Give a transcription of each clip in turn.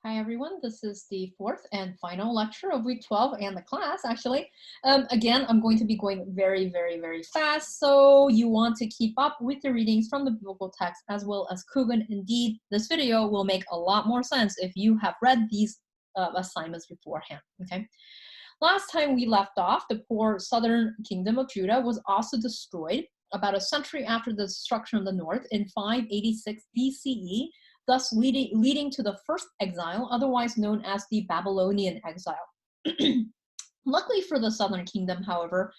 Hi everyone, this is the fourth and final lecture of week 12 and the class actually. Again, I'm going to be going very fast, so you want to keep up with the readings from the biblical text as well as Coogan. Indeed, this video will make a lot more sense if you have read these assignments beforehand, okay? Last time we left off, the poor southern kingdom of Judah was also destroyed about a century after the destruction of the north in 586 BCE, thus leading to the first exile, otherwise known as the Babylonian exile. Luckily for the southern kingdom, however,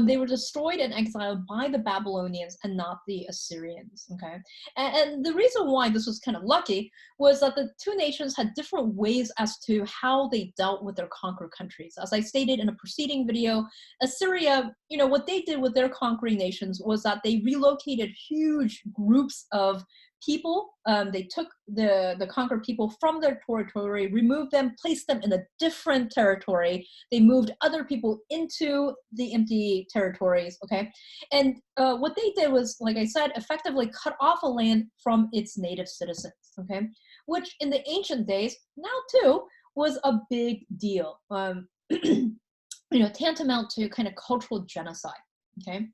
they were destroyed and exiled by the Babylonians and not the Assyrians, okay? And the reason why this was kind of lucky was that the two nations had different ways as to how they dealt with their conquered countries. As I stated in a preceding video, Assyria, what they did with their conquering nations was that they relocated huge groups of people. They took the conquered people from their territory, removed them, placed them in a different territory. They moved other people into the empty territories, okay? And what they did was, like I said, effectively cut off a land from its native citizens, okay? Which in the ancient days, now too, was a big deal. Tantamount to kind of cultural genocide, okay?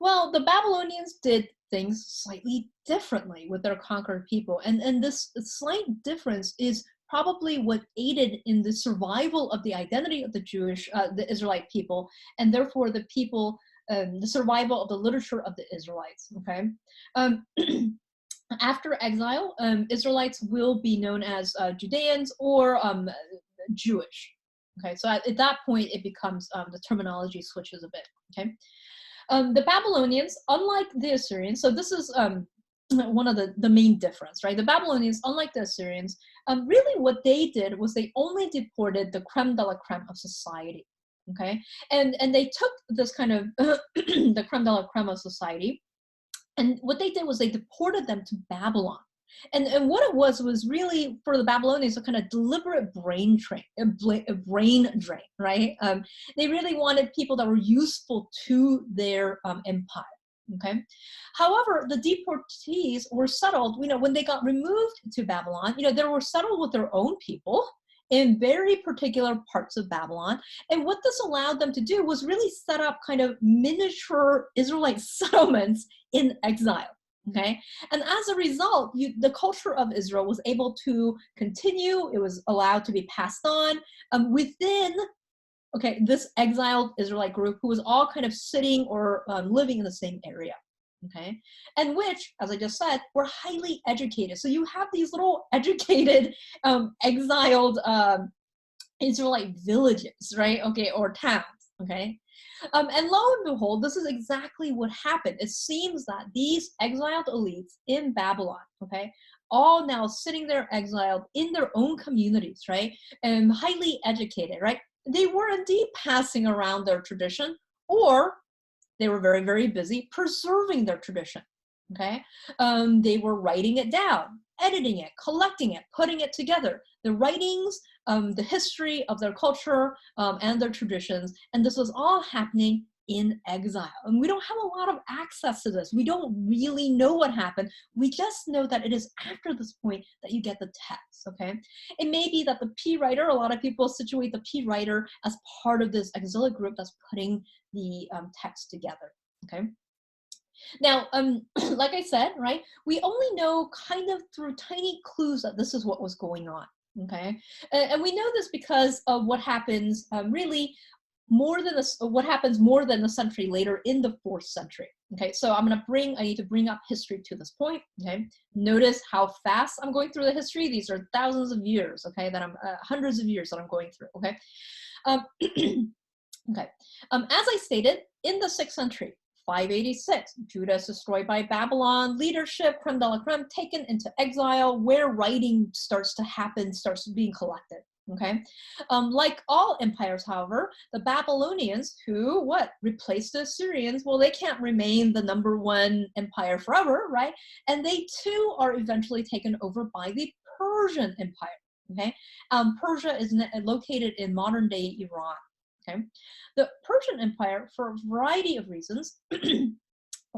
Well, the Babylonians did things slightly differently with their conquered people. And this slight difference is probably what aided in the survival of the identity of the Israelite people, and therefore the people, the survival of the literature of the Israelites, okay? After exile, Israelites will be known as Judeans or Jewish. Okay, so at that point, it becomes, the terminology switches a bit, okay? The Babylonians, unlike the Assyrians, so this is one of the main difference, right? The Babylonians, unlike the Assyrians, really what they did was they only deported the creme de la creme of society, okay? And they took this kind of the creme de la creme of society, and what they did was they deported them to Babylon. And what it was really for the Babylonians a kind of deliberate brain drain, right? They really wanted people that were useful to their empire. Okay. However, the deportees were settled. When they got removed to Babylon, they were settled with their own people in very particular parts of Babylon. And what this allowed them to do was really set up kind of miniature Israelite settlements in exile. Okay, and as a result, the culture of Israel was able to continue. It was allowed to be passed on within, this exiled Israelite group who was all kind of sitting or living in the same area. Okay, and which, as I just said, were highly educated. So you have these little educated, exiled Israelite villages, right? Okay, or towns. Okay. And lo and behold, this is exactly what happened. It seems that these exiled elites in Babylon, okay, all now sitting there exiled in their own communities, right, and highly educated, right, they were indeed passing around their tradition, or they were very busy preserving their tradition, okay? They were writing it down, editing it, collecting it, putting it together. The writings, the history of their culture and their traditions, and this was all happening in exile. And we don't have a lot of access to this. We don't really know what happened. We just know that it is after this point that you get the text, okay? It may be that the P writer, a lot of people situate the P writer as part of this exilic group that's putting the text together, okay? Now, like I said, right, we only know kind of through tiny clues that this is what was going on, okay? And we know this because of what happens really what happens more than a century later in the 4th century. Okay, so I need to bring up history to this point. Okay, notice how fast I'm going through the history. These are thousands of years. Okay, that I'm hundreds of years that I'm going through. Okay, okay. As I stated, in the 6th century, 586, Judah is destroyed by Babylon. Leadership, creme de la creme, taken into exile, where writing starts to happen, starts being collected. Okay, like all empires, however, the Babylonians, who replaced the Assyrians, well, they can't remain the #1 empire forever, right? And they too are eventually taken over by the Persian Empire. Okay, Persia is located in modern-day Iran. Okay, the Persian Empire, for a variety of reasons,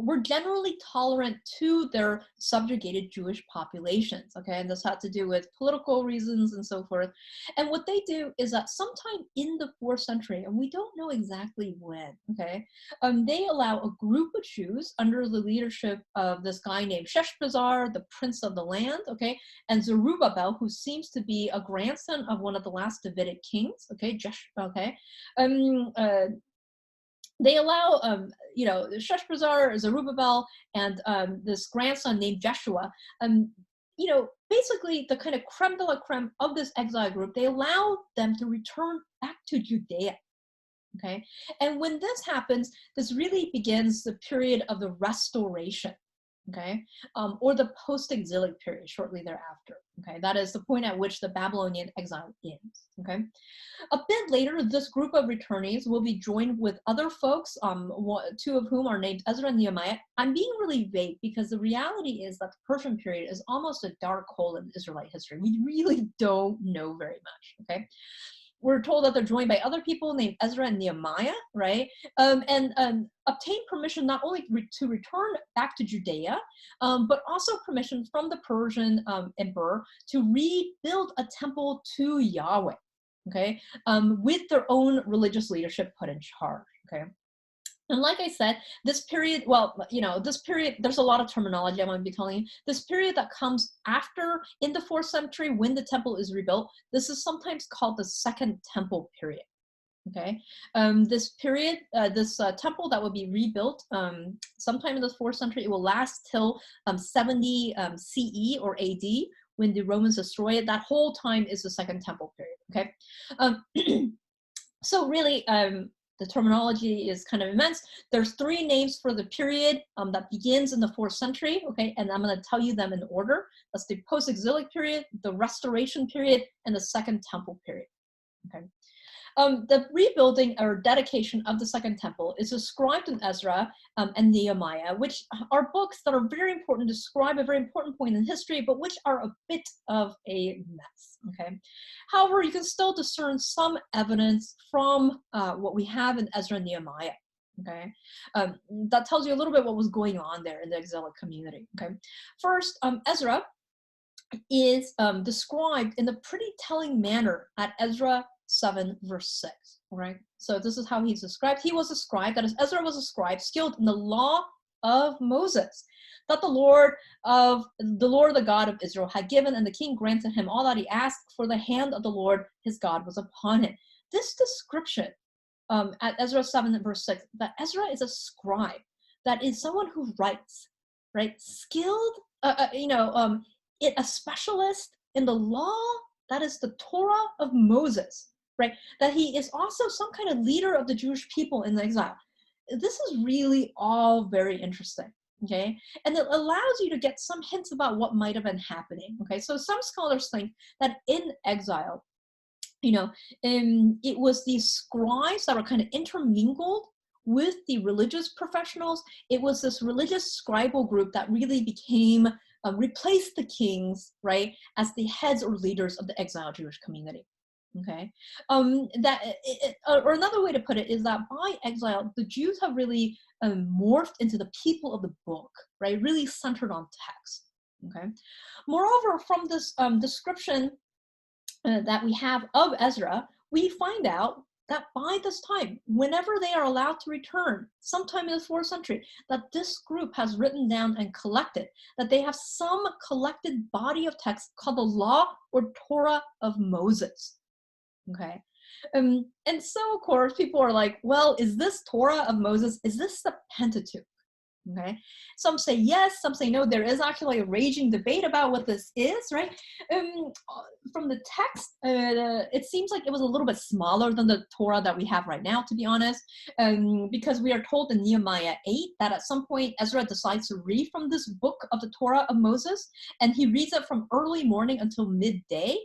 were generally tolerant to their subjugated Jewish populations, okay? And this had to do with political reasons and so forth. And what they do is that sometime in the 4th century, and we don't know exactly when, okay, they allow a group of Jews under the leadership of this guy named Sheshbazzar, the prince of the land, okay, and Zerubbabel, who seems to be a grandson of one of the last Davidic kings, okay, they allow, Sheshbazzar, Zerubbabel, and this grandson named Jeshua, basically the kind of creme de la creme of this exile group, they allow them to return back to Judea, okay? And when this happens, this really begins the period of the restoration, okay? Or the post-exilic period shortly thereafter, okay? That is the point at which the Babylonian exile ends, okay? A bit later, this group of returnees will be joined with other folks, two of whom are named Ezra and Nehemiah. I'm being really vague because the reality is that the Persian period is almost a dark hole in Israelite history. We really don't know very much, okay? We're told that they're joined by other people named Ezra and Nehemiah, right? And obtain permission not only to return back to Judea, but also permission from the Persian emperor to rebuild a temple to Yahweh, okay? With their own religious leadership put in charge, okay? And like I said, this period, there's a lot of terminology I'm going to be telling you. This period that comes after, in the 4th century, when the temple is rebuilt, this is sometimes called the Second Temple period, okay? This period, this temple that will be rebuilt sometime in the 4th century, it will last till 70 CE or AD, when the Romans destroy it. That whole time is the Second Temple period, okay? So really, the terminology is kind of immense. There's 3 names for the period that begins in the 4th century, okay? And I'm going to tell you them in order. That's the post-exilic period, the restoration period, and the Second Temple period, okay? The rebuilding or dedication of the Second Temple is described in Ezra and Nehemiah, which are books that are very important, describe a very important point in history, but which are a bit of a mess, okay? However, you can still discern some evidence from what we have in Ezra and Nehemiah, okay? That tells you a little bit what was going on there in the exilic community, okay? First, Ezra is described in a pretty telling manner at Ezra 7 verse 6, all right? So this is how he's described. He was a scribe, that is, Ezra was a scribe, skilled in the law of Moses, that the Lord, the God of Israel, had given, and the king granted him all that he asked, for the hand of the Lord his God was upon him. This description at Ezra 7 verse 6, that Ezra is a scribe, that is someone who writes, right? Skilled, a specialist in the law, that is the Torah of Moses, right? That he is also some kind of leader of the Jewish people in the exile. This is really all very interesting, okay? And it allows you to get some hints about what might have been happening, okay? So some scholars think that in exile, it was these scribes that were kind of intermingled with the religious professionals. It was this religious scribal group that really became, replaced the kings, right, as the heads or leaders of the exiled Jewish community. Okay, or another way to put it is that by exile, the Jews have really morphed into the people of the book, right? Really centered on text. Okay, moreover, from this description that we have of Ezra, we find out that by this time, whenever they are allowed to return, sometime in the 4th century, that this group has written down and collected, that they have some collected body of text called the Law or Torah of Moses. Okay, and so of course people are like, well, is this Torah of Moses, is this the Pentateuch? Okay, some say yes, some say no. There is actually a raging debate about what this is, right? From the text, it seems like it was a little bit smaller than the Torah that we have right now, to be honest, because we are told in Nehemiah 8 that at some point Ezra decides to read from this book of the Torah of Moses, and he reads it from early morning until midday,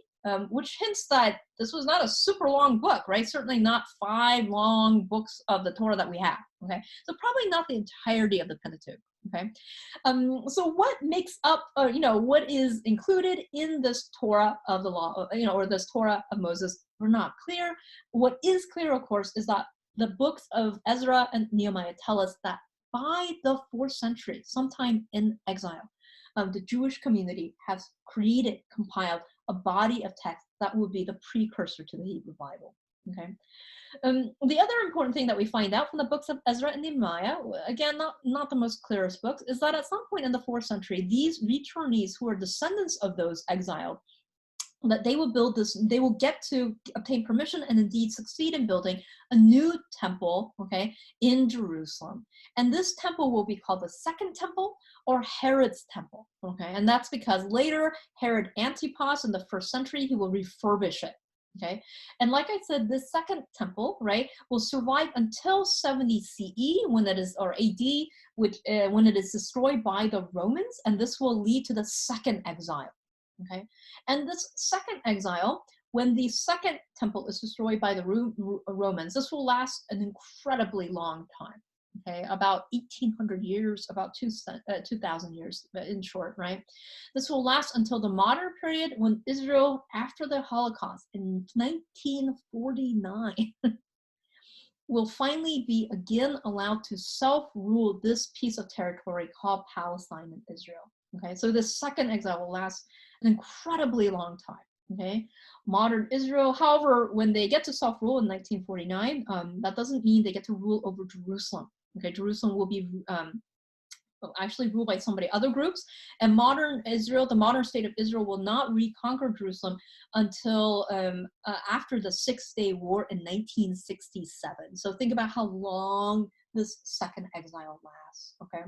which hints that this was not a super long book, right? Certainly not 5 long books of the Torah that we have, okay? So probably not the entirety of the Pentateuch, okay? So what makes up, what is included in this Torah of the law, or this Torah of Moses, we're not clear. What is clear, of course, is that the books of Ezra and Nehemiah tell us that by the 4th century, sometime in exile, the Jewish community has compiled a body of text that will be the precursor to the Hebrew Bible. Okay. The other important thing that we find out from the books of Ezra and Nehemiah, again, not the most clearest books, is that at some point in the 4th century, these returnees who are descendants of those exiled, that they will get to obtain permission and indeed succeed in building a new temple, okay, in Jerusalem. And this temple will be called the Second Temple or Herod's Temple, okay? And that's because later Herod Antipas in the 1st century, he will refurbish it. Okay, and like I said, this Second Temple, right, will survive until 70 CE, when it is, or AD, which when it is destroyed by the Romans, and this will lead to the Second Exile. Okay, and this Second Exile, when the Second Temple is destroyed by the Romans, this will last an incredibly long time. Okay, about 1,800 years, about 2,000 years in short, right? This will last until the modern period, when Israel, after the Holocaust in 1949, will finally be again allowed to self-rule this piece of territory called Palestine and Israel. Okay, so this Second Exile will last an incredibly long time. Okay, modern Israel, however, when they get to self-rule in 1949, that doesn't mean they get to rule over Jerusalem. Okay, Jerusalem will be actually ruled by other groups, and modern Israel, the modern state of Israel, will not reconquer Jerusalem until after the Six-Day War in 1967. So think about how long this Second Exile lasts. Okay.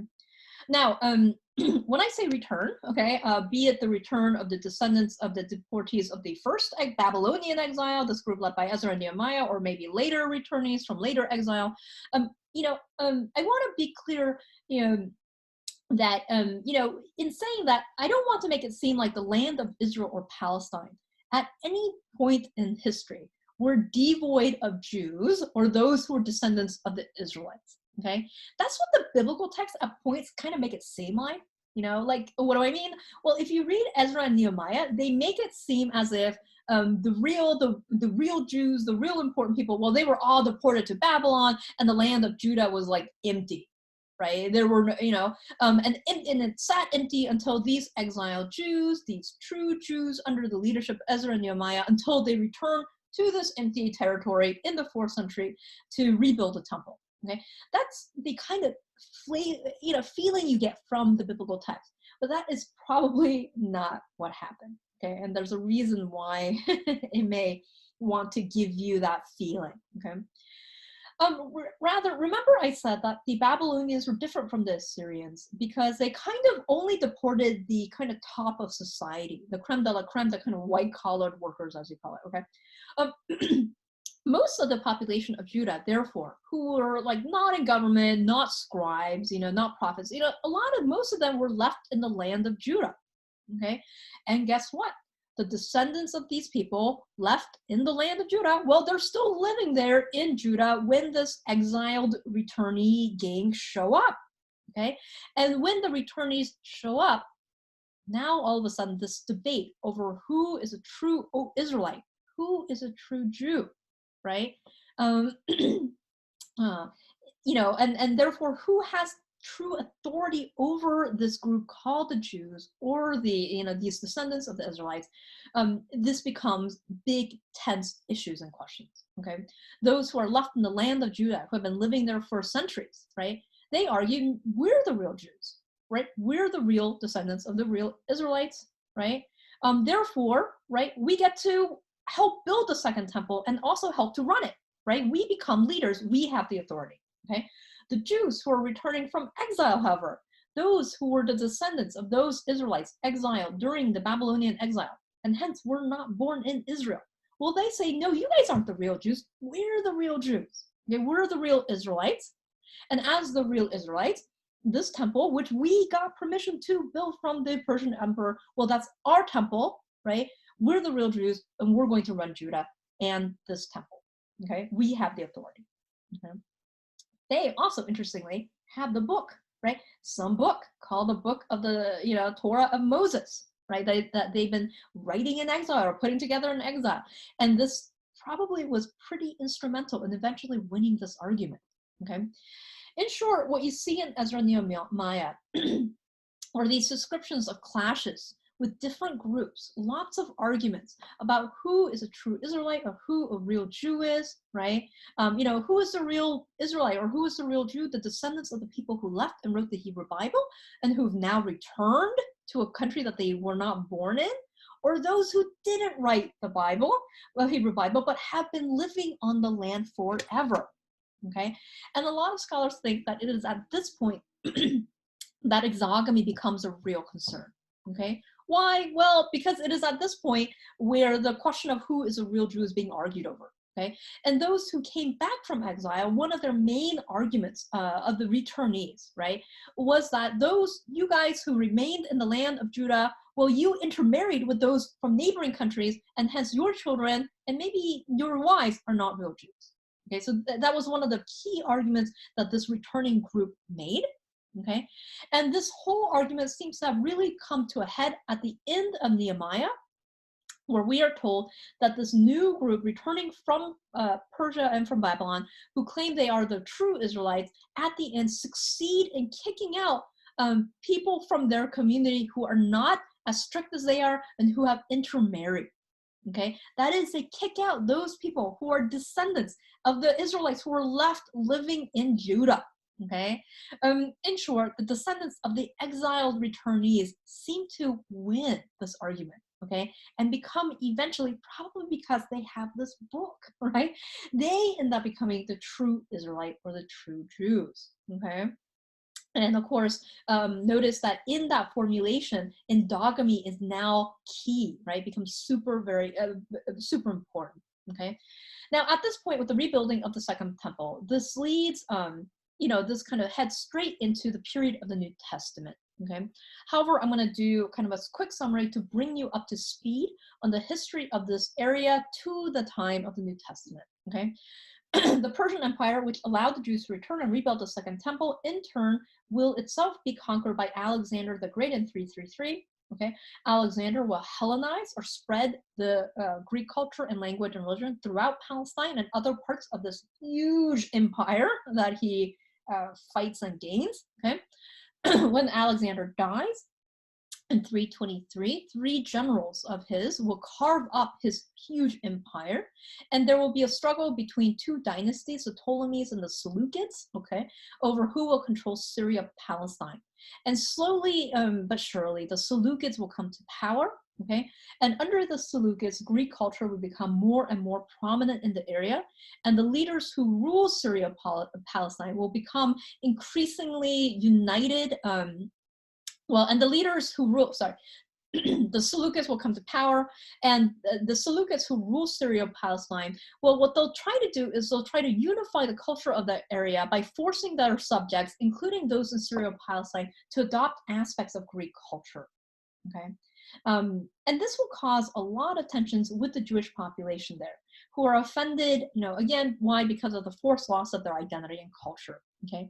Now, when I say return, okay, be it the return of the descendants of the deportees of the first Babylonian exile, this group led by Ezra and Nehemiah, or maybe later returnees from later exile, I want to be clear, that, in saying that, I don't want to make it seem like the land of Israel or Palestine at any point in history were devoid of Jews or those who were descendants of the Israelites. Okay, that's what the biblical text at points kind of make it seem like. Like, what do I mean? Well, if you read Ezra and Nehemiah, they make it seem as if the real Jews, the real important people, well, they were all deported to Babylon, and the land of Judah was like empty, right? There were, and it sat empty until these exiled Jews, these true Jews under the leadership of Ezra and Nehemiah, until they returned to this empty territory in the 4th century to rebuild the temple. Okay, that's the kind of feeling you get from the biblical text, but that is probably not what happened. Okay, and there's a reason why it may want to give you that feeling. Okay, rather, remember I said that the Babylonians were different from the Assyrians because they kind of only deported the kind of top of society, the creme de la creme, the kind of white-collared workers, as you call it. Okay. Most of the population of Judah, therefore, who were like not in government, not scribes, not prophets, most of them were left in the land of Judah. Okay, and guess what? The descendants of these people left in the land of Judah, well, they're still living there in Judah when this exiled returnee gang show up. Okay, and when the returnees show up, now all of a sudden this debate over who is a true Israelite, who is a true Jew, right? And therefore, who has true authority over this group called the Jews, or these descendants of the Israelites? This becomes big, tense issues and questions. Okay, those who are left in the land of Judah, who have been living there for centuries, right? They argue we're the real Jews, right? We're the real descendants of the real Israelites, right? Therefore, right, we get to help build the Second Temple and also help to run it, right? We become leaders. We have the authority, okay? The Jews who are returning from exile, however, those who were the descendants of those Israelites exiled during the Babylonian exile, and hence were not born in Israel, well, they say, no, you guys aren't the real Jews. We're the real Jews. Okay? We're the real Israelites. And as the real Israelites, this temple, which we got permission to build from the Persian emperor, well, that's our temple, right? We're the real Jews, and we're going to run Judah and this temple. Okay, we have the authority. Okay? They also, interestingly, have the book, right? Some book called the Book of the Torah of Moses, right? That they've been writing in exile or putting together in exile, and this probably was pretty instrumental in eventually winning this argument. Okay. In short, what you see in Ezra and Nehemiah are these descriptions of clashes with different groups, lots of arguments about who is a true Israelite or who a real Jew is, right? Who is the real Israelite or who is the real Jew? The descendants of the people who left and wrote the Hebrew Bible and who've now returned to a country that they were not born in, or those who didn't write the Bible, the Hebrew Bible, but have been living on the land forever, okay? And a lot of scholars think that it is at this point that exogamy becomes a real concern, okay? Why? Well, because it is at this point where the question of who is a real Jew is being argued over, okay? And those who came back from exile, one of their main arguments of the returnees, right, was that you guys who remained in the land of Judah, well, you intermarried with those from neighboring countries, and hence your children and maybe your wives are not real Jews. Okay, so that was one of the key arguments that this returning group made. Okay, and this whole argument seems to have really come to a head at the end of Nehemiah, where we are told that this new group returning from Persia and from Babylon, who claim they are the true Israelites, at the end succeed in kicking out people from their community who are not as strict as they are and who have intermarried. Okay, that is, they kick out those people who are descendants of the Israelites who were left living in Judah. Okay, in short, the descendants of the exiled returnees seem to win this argument, okay, and become eventually, probably because they have this book, right? They end up becoming the true Israelite or the true Jews, okay? And of course, notice that in that formulation, endogamy is now key, right? Becomes super important, okay? Now, at this point, with the rebuilding of the Second Temple, this leads, this kind of heads straight into the period of the New Testament, okay? However, I'm going to do kind of a quick summary to bring you up to speed on the history of this area to the time of the New Testament, okay? The Persian Empire, which allowed the Jews to return and rebuild the Second Temple, in turn, will itself be conquered by Alexander the Great in 333. Okay, Alexander will Hellenize or spread the Greek culture and language and religion throughout Palestine and other parts of this huge empire that he fights and gains. Okay, when Alexander dies, in 323, 3 generals of his will carve up his huge empire, and there will be a struggle between 2 dynasties, the Ptolemies and the Seleucids, okay, over who will control Syria, Palestine. And slowly but surely, the Seleucids will come to power, okay, and under the Seleucids, Greek culture will become more and more prominent in the area, and the leaders who rule Syria, Palestine will become increasingly united. And the leaders who rule, the Seleucids will come to power, and the Seleucids who rule Syria, Palestine, well, what they'll try to do is they'll try to unify the culture of that area by forcing their subjects, including those in Syria, Palestine, to adopt aspects of Greek culture, okay? And this will cause a lot of tensions with the Jewish population there, who are offended, again, why? Because of the forced loss of their identity and culture, okay?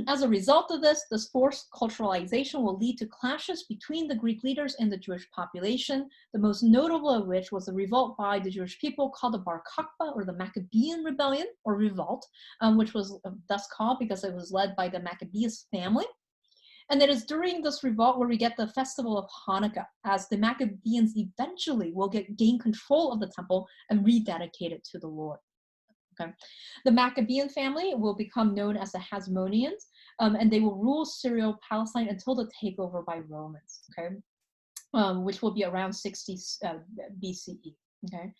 As a result of this forced culturalization will lead to clashes between the Greek leaders and the Jewish population, the most notable of which was the revolt by the Jewish people called the Bar Kokhba, or the Maccabean Rebellion, or Revolt, which was thus called because it was led by the Maccabeus family. And it is during this revolt where we get the festival of Hanukkah, as the Maccabeans eventually will gain control of the temple and rededicate it to the Lord. Okay. The Maccabean family will become known as the Hasmoneans, and they will rule Syria-Palestine until the takeover by Romans, okay, which will be around 60 BCE, okay.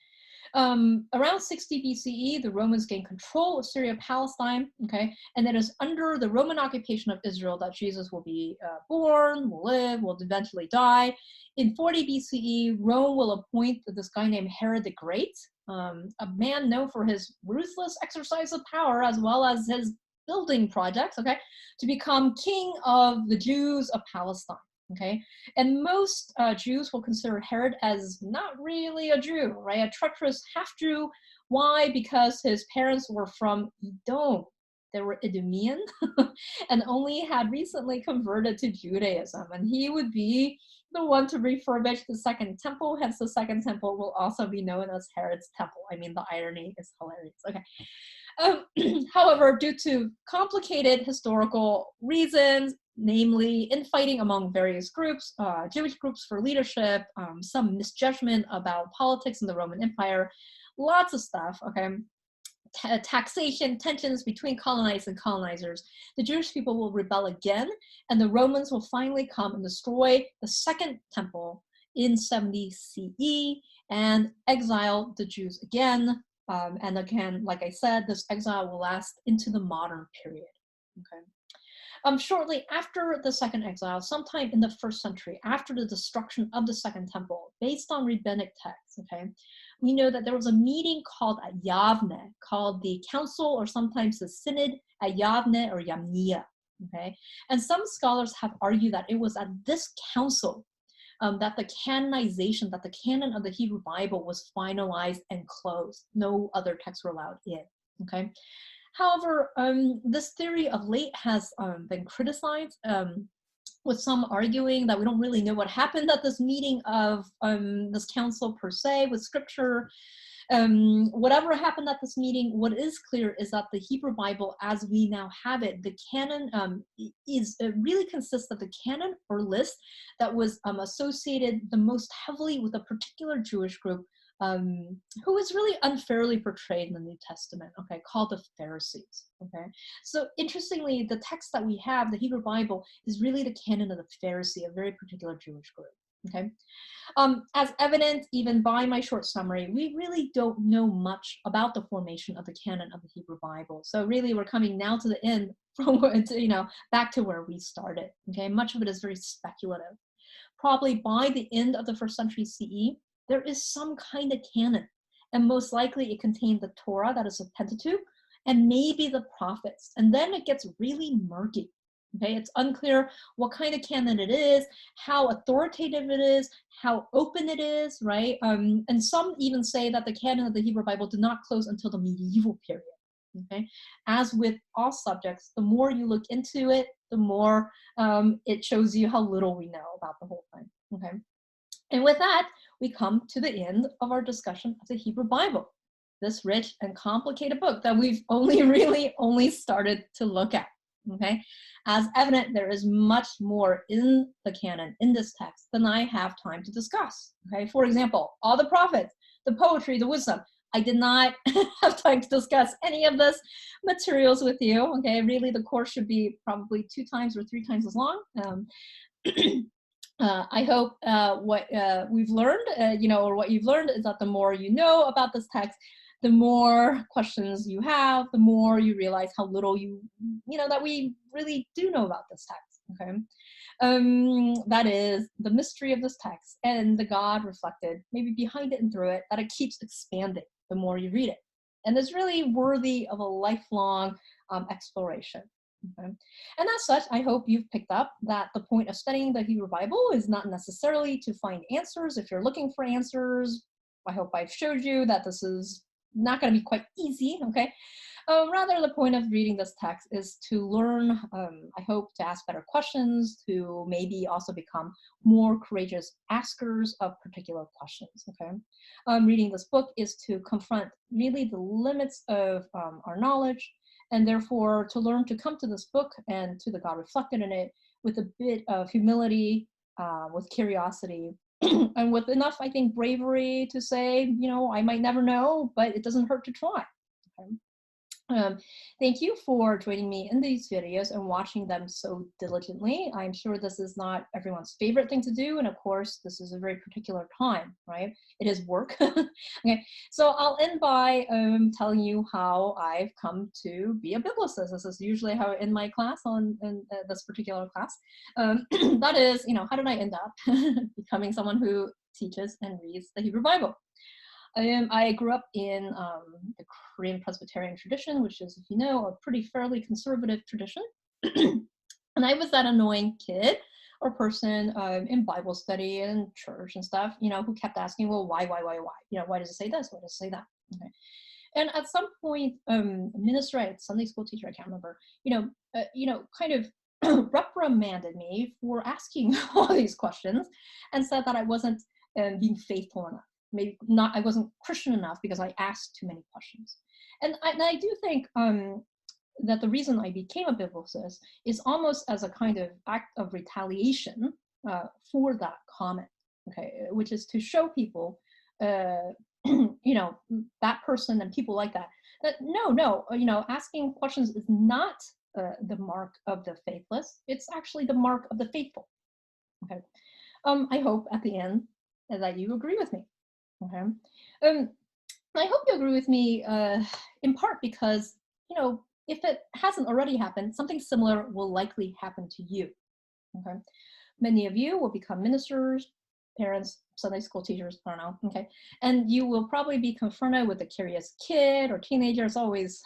Around 60 BCE, the Romans gain control of Syria-Palestine, okay, and it is under the Roman occupation of Israel that Jesus will be born, will live, will eventually die. In 40 BCE, Rome will appoint this guy named Herod the Great, a man known for his ruthless exercise of power as well as his building projects, okay, to become king of the Jews of Palestine. Okay, and most Jews will consider Herod as not really a Jew, right? A treacherous half-Jew. Why? Because his parents were from Edom. They were Idumean and only had recently converted to Judaism. And he would be, the one to refurbish the second temple. Hence, the second temple will also be known as Herod's temple. I mean, the irony is hilarious. Okay. However, due to complicated historical reasons, namely infighting among various groups, Jewish groups for leadership, some misjudgment about politics in the Roman Empire, lots of stuff, okay? Taxation, tensions between colonized and colonizers, the Jewish people will rebel again, and the Romans will finally come and destroy the second temple in 70 CE and exile the Jews again. And again, like I said, this exile will last into the modern period. Okay. Shortly after the second exile, sometime in the 1st century, after the destruction of the second temple, based on rabbinic texts, okay, we know that there was a meeting called at Yavne, called the Council or sometimes the Synod at Yavne or Yamnia, okay? And some scholars have argued that it was at this council that the canonization, that the canon of the Hebrew Bible was finalized and closed. No other texts were allowed in, okay? However, this theory of late has been criticized, with some arguing that we don't really know what happened at this meeting of this council per se with scripture. Whatever happened at this meeting, what is clear is that the Hebrew Bible as we now have it, the canon really consists of the canon or list that was associated the most heavily with a particular Jewish group who is really unfairly portrayed in the New Testament, okay, called the Pharisees, okay? So interestingly, the text that we have, the Hebrew Bible, is really the canon of the Pharisee, a very particular Jewish group, okay? As evident even by my short summary, we really don't know much about the formation of the canon of the Hebrew Bible. So really we're coming now to the end from, back to where we started, okay? Much of it is very speculative. Probably by the end of the 1st century CE, there is some kind of canon, and most likely it contained the Torah, that is the Pentateuch, and maybe the prophets. And then it gets really murky, okay? It's unclear what kind of canon it is, how authoritative it is, how open it is, right? And some even say that the canon of the Hebrew Bible did not close until the medieval period, okay? As with all subjects, the more you look into it, the more it shows you how little we know about the whole thing, okay? And with that, we come to the end of our discussion of the Hebrew Bible, this rich and complicated book that we've only started to look at, okay? As evident, there is much more in the canon, in this text, than I have time to discuss, okay? For example, all the prophets, the poetry, the wisdom. I did not have time to discuss any of this materials with you, okay? Really, the course should be probably 2 times or 3 times as long. I hope what we've learned, or what you've learned is that the more you know about this text, the more questions you have, the more you realize how little that we really do know about this text, okay? That is the mystery of this text and the God reflected, maybe behind it and through it, that it keeps expanding the more you read it. And it's really worthy of a lifelong exploration. Okay. And as such, I hope you've picked up that the point of studying the Hebrew Bible is not necessarily to find answers. If you're looking for answers, I hope I've showed you that this is not going to be quite easy, okay? Rather, the point of reading this text is to learn, I hope, to ask better questions, to maybe also become more courageous askers of particular questions, okay? Reading this book is to confront really the limits of our knowledge, and therefore to learn to come to this book and to the God reflected in it with a bit of humility, with curiosity, and with enough, I think, bravery to say, I might never know, but it doesn't hurt to try. Okay? Thank you for joining me in these videos and watching them so diligently. I'm sure this is not everyone's favorite thing to do, and of course, this is a very particular time, right? It is work. Okay, so I'll end by telling you how I've come to be a biblicist. This is usually how I end my class in this particular class. That is, how did I end up becoming someone who teaches and reads the Hebrew Bible? I grew up in the Korean Presbyterian tradition, which is, if you know, a pretty fairly conservative tradition. And I was that annoying kid or person in Bible study and church and stuff, who kept asking, well, why? Why does it say this? Why does it say that? Okay. And at some point, a minister, Sunday school teacher, I can't remember, kind of reprimanded me for asking all these questions and said that I wasn't being faithful enough. Maybe not, I wasn't Christian enough because I asked too many questions. And I do think that the reason I became a biblicist is almost as a kind of act of retaliation for that comment, okay, which is to show people, that person and people like that, that no, asking questions is not the mark of the faithless. It's actually the mark of the faithful. Okay. I hope at the end that you agree with me. Okay. I hope you agree with me in part because, if it hasn't already happened, something similar will likely happen to you. Okay. Many of you will become ministers, parents, Sunday school teachers, I don't know, okay? And you will probably be confronted with a curious kid or teenager, it's always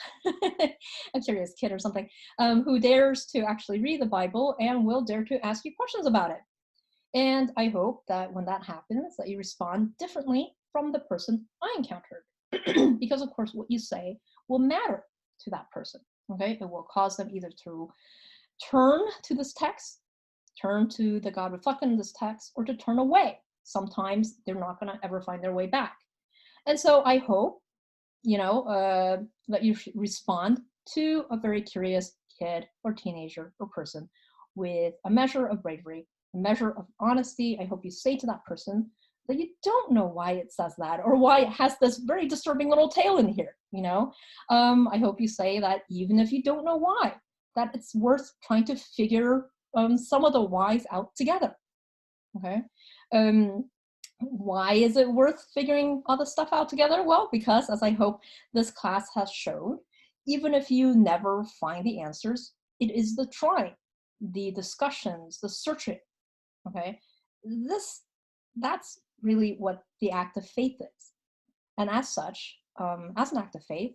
a curious kid or something, who dares to actually read the Bible and will dare to ask you questions about it. And I hope that when that happens, that you respond differently from the person I encountered. Because of course, what you say will matter to that person, okay? It will cause them either to turn to this text, turn to the God reflected in this text, or to turn away. Sometimes they're not going to ever find their way back. And so I hope, that you respond to a very curious kid or teenager or person with a measure of bravery, a measure of honesty. I hope you say to that person that you don't know why it says that or why it has this very disturbing little tail in here, I hope you say that even if you don't know why, that it's worth trying to figure some of the whys out together, okay? Why is it worth figuring all this stuff out together? Well, because as I hope this class has shown, even if you never find the answers, it is the trying, the discussions, the searching, okay? That's really what the act of faith is. And as such, as an act of faith,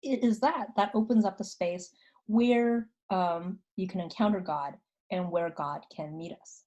it is that opens up the space where you can encounter God and where God can meet us.